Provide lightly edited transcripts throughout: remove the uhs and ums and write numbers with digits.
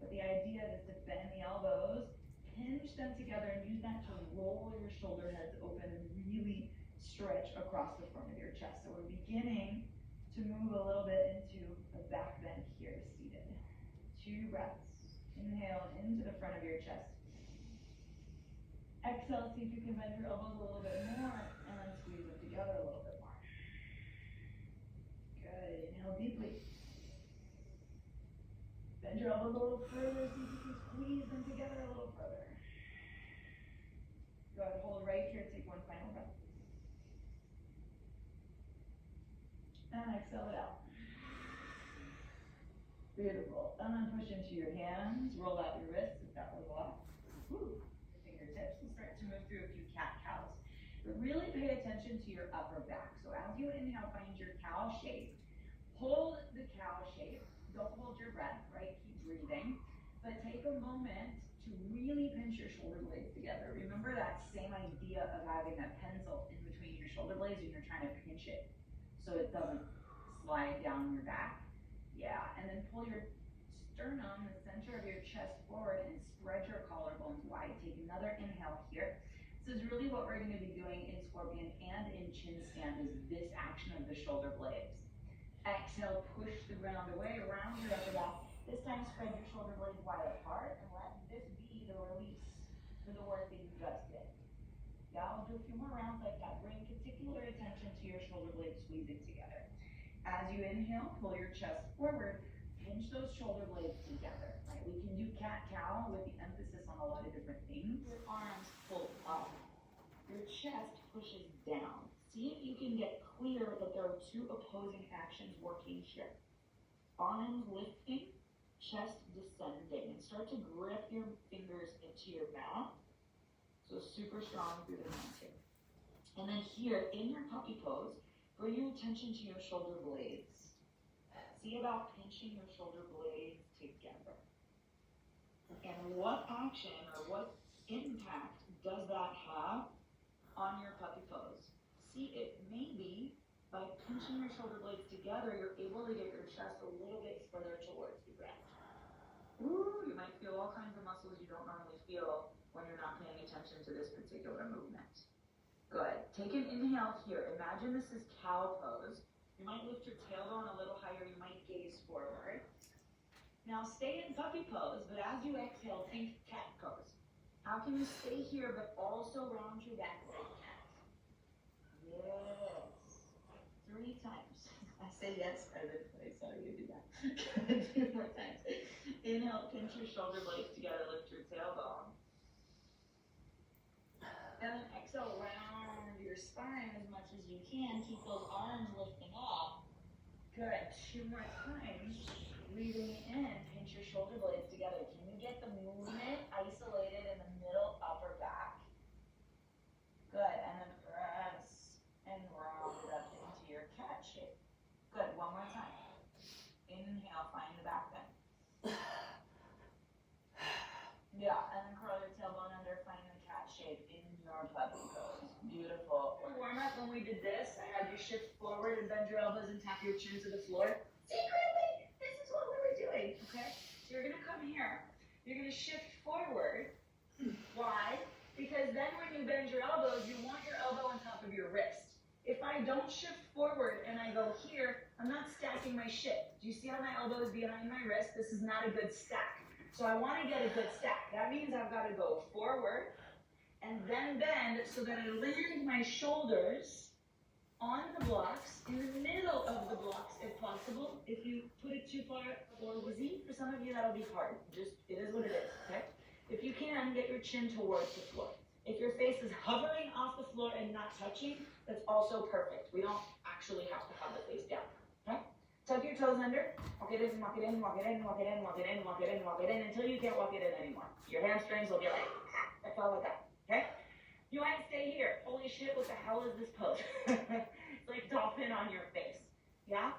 But the idea is to bend the elbows, hinge them together, and use that to roll your shoulder heads open and really stretch across the front of your chest. So we're beginning to move a little bit into a back bend here, seated. 2 breaths. Inhale into the front of your chest. Exhale, see if you can bend your elbows a little bit more, and then squeeze them together a little bit more. Good. Inhale deeply. Bend your elbows a little further, see if you can squeeze them together a little further. Good. Hold right here. Take one final breath. And exhale it out. Beautiful. And then push into your hands. Roll out your wrists if that was off. Woo. Your fingertips. We'll start to move through a few cat-cows. But really pay attention to your upper back. So as you inhale, find your cow shape. Hold the cow shape. Don't hold your breath, right? Keep breathing. But take a moment to really pinch your shoulder blades together. Remember that same idea of having a pencil in between your shoulder blades and you're trying to pinch it so it doesn't slide down your back. Yeah, and then pull your sternum, the center of your chest forward, and spread your collarbones wide. Take another inhale here. This is really what we're going to be doing in scorpion and in chin stand, is this action of the shoulder blades. Exhale, push the ground away, around your upper back. This time, spread your shoulder blades wide apart, and let this be the release for the work that you just did. Yeah, I'll do a few more rounds like that. Bring particular attention to your shoulder blades squeezing together. As you inhale, pull your chest forward, pinch those shoulder blades together, right? We can do cat-cow with the emphasis on a lot of different things. Your arms pull up, your chest pushes down. See if you can get clear that there are 2 opposing actions working here. Arms lifting, chest descending, and start to grip your fingers into your mouth. So super strong through the hands here. And then here, in your puppy pose, bring your attention to your shoulder blades. See about pinching your shoulder blades together. And what action or what impact does that have on your puppy pose? See, it may be by pinching your shoulder blades together, you're able to get your chest a little bit further towards the ground. Ooh, you might feel all kinds of muscles you don't normally feel when you're not paying attention to this particular movement. Good. Take an inhale here. Imagine this is cow pose. You might lift your tailbone a little higher. You might gaze forward. Now stay in puppy pose, but as you exhale, think cat pose. How can you stay here but also round your back like cat? Yes. 3 times. I say yes, I saw you do that. 2 more times. Inhale, pinch your shoulder blades together, lift your tailbone. And then exhale, round your spine as much as you can. Keep those arms lifting up. Good. 2 more times. Breathing in, pinch your shoulder blades together. Can you get the movement isolated in the middle upper back? Good. And then press and round it up into your cat shape. Good. 1 more time. Inhale, find the back bend. Yeah, and then curl your tailbone under, find the cat shape in your puppy pose. Beautiful. Warm up when we did this. I had you shift forward and bend your elbows and tap your chin to the floor. Secretly, this is what we were doing, okay? So you're gonna come here. You're gonna shift forward. Why? Because then when you bend your elbows, you want your elbow on top of your wrist. If I don't shift forward and I go here, I'm not stacking my shit. Do you see how my elbow is behind my wrist? This is not a good stack. So I want to get a good stack. That means I've got to go forward and then bend so that I land my shoulders on the blocks, in the middle of the blocks if possible. If you put it too far or easy, for some of you that'll be hard. Just, it is what it is, okay? If you can, get your chin towards the floor. If your face is hovering off the floor and not touching, that's also perfect. We don't actually have to have the face down, okay? Tuck your toes under, walk it in, walk it in, walk it in, walk it in, walk it in, walk it in, walk it in, until you can't walk it in anymore. Your hamstrings will be like, I fell with that, okay? You might stay here. Holy shit, what the hell is this pose? It's like dolphin on your face, yeah?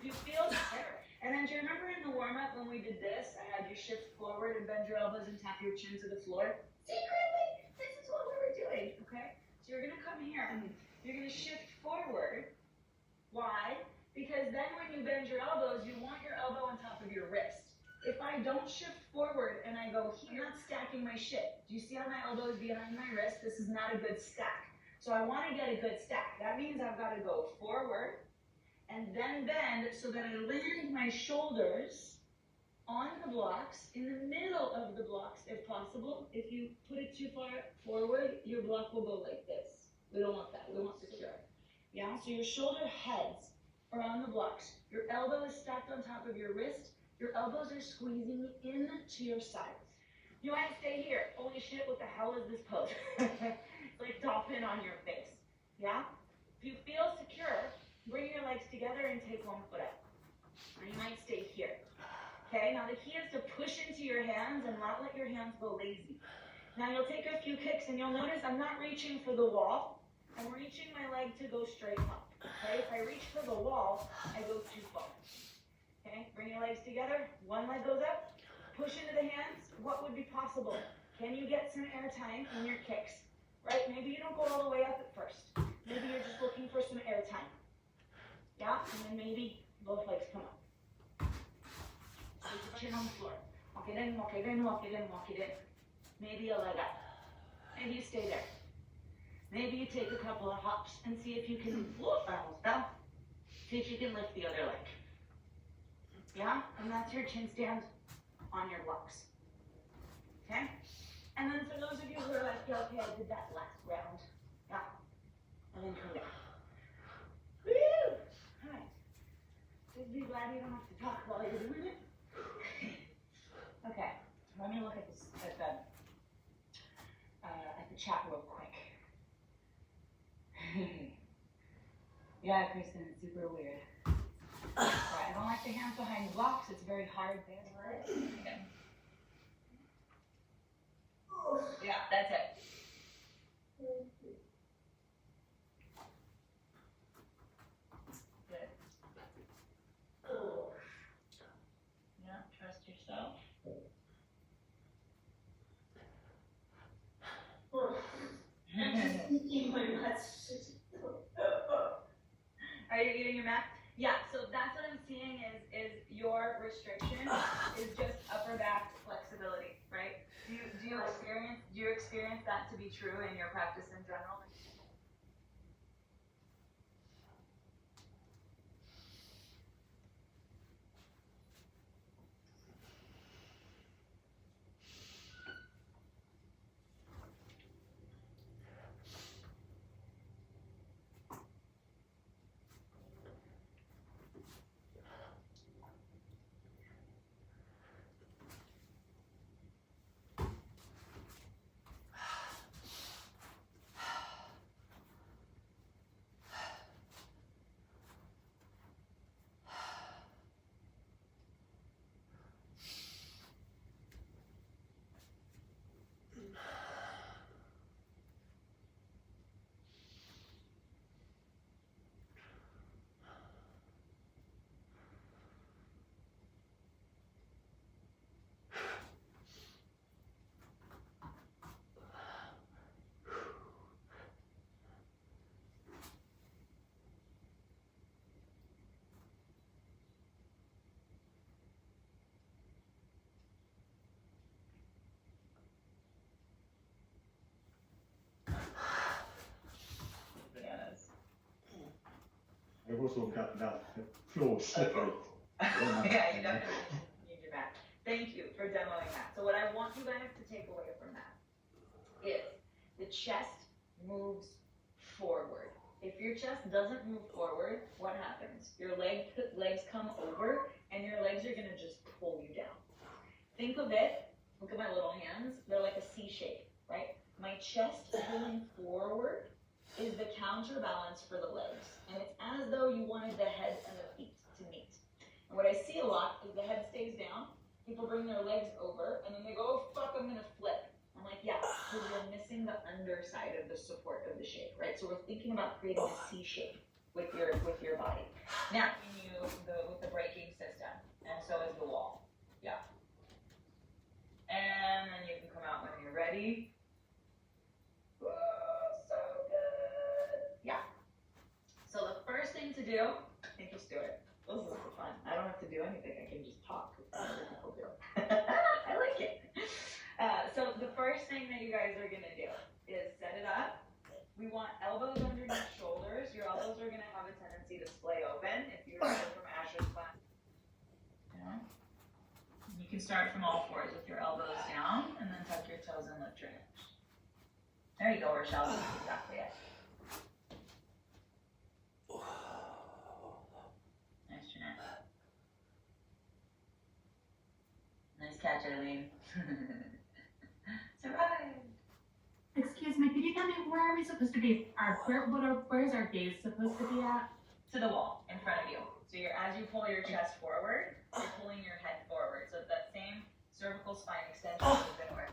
You feel better. And then do you remember in the warm-up when we did this, I had you shift forward and bend your elbows and tap your chin to the floor? Secretly, this is what we were doing, okay? So you're gonna come here and you're gonna shift forward. Why? Because then when you bend your elbows, you want your elbow on top of your wrist. If I don't shift forward and I go here, I'm not stacking my shit. Do you see how my elbow is behind my wrist? This is not a good stack. So I want to get a good stack. That means I've got to go forward and then bend so that I land my shoulders on the blocks, in the middle of the blocks if possible. If you put it too far forward, your block will go like this. We don't want that. We want secure. Yeah, so your shoulder heads are on the blocks. Your elbow is stacked on top of your wrist. Your elbows are squeezing into your sides. You might stay here. Holy shit, what the hell is this pose? It's like dolphin on your face. Yeah? If you feel secure, bring your legs together and take one foot up. Or you might stay here. Okay, now the key is to push into your hands and not let your hands go lazy. Now you'll take a few kicks and you'll notice I'm not reaching for the wall. I'm reaching my leg to go straight up. Okay, if I reach for the wall, I go too far. Okay, bring your legs together. One leg goes up. Push into the hands. What would be possible? Can you get some air time in your kicks? Right? Maybe you don't go all the way up at first. Maybe you're just looking for some air time. Yeah? And then maybe both legs come up. Take your chin on the floor. Walk it in, walk it in, walk it in, walk it in. Maybe a leg up. Maybe you stay there. Maybe you take a couple of hops and see if you can, almost fell. See if you can lift the other leg. Yeah? And that's your chin stand on your blocks. Okay? And then for those of you who are like, yeah, okay, I did that last round. Yeah. And then come down. Woo! Alright. Just be glad you don't have to talk while you're doing it. Okay. Let me look at this at the chat real quick. Yeah, Kristen, it's super weird. Right, I don't like the hands behind the blocks. It's very hard there. Okay. Yeah, that's it. Good. Yeah, trust yourself. Are you eating your mat? Yeah, so that's what I'm seeing is your restriction is just upper back flexibility, right? Do you experience that to be true in your practice in general? I've also got that floor slippery. Yeah, you definitely need your mat. Thank you for demoing that. So what I want you guys to take away from that is the chest moves forward. If your chest doesn't move forward, what happens? Your legs come over and your legs are gonna just pull you down. Think of it, look at my little hands, they're like a C shape, right? My chest pulling forward is the counterbalance for the legs. And it's as though you wanted the head and the feet to meet. And what I see a lot is the head stays down, people bring their legs over, and then they go, oh fuck, I'm gonna flip. I'm like, yeah, because you're missing the underside of the support of the shape, right? So we're thinking about creating a C shape with your body. Now, with the braking system, and so is the wall. Yeah. And then you can come out when you're ready. Whoa, so good. Yeah. So the first thing to do, I think let's do it. This is fun. I don't have to do do anything. I can just talk. I like it. So the first thing that you guys are gonna do is set it up. We want elbows underneath shoulders. Your elbows are gonna have a tendency to splay open. If you remember from Asher's class, you can start from all fours with your elbows down, and then tuck your toes and lift your hips. There you go, Rochelle. That's exactly it. Nice, Jeanette. Nice catch, Eileen. Surprise! Excuse me, could you tell me where are we supposed to be? Where's our gaze supposed to be at? To the wall in front of you. So as you pull your chest forward, you're pulling your head forward. So that same cervical spine extension is going to work.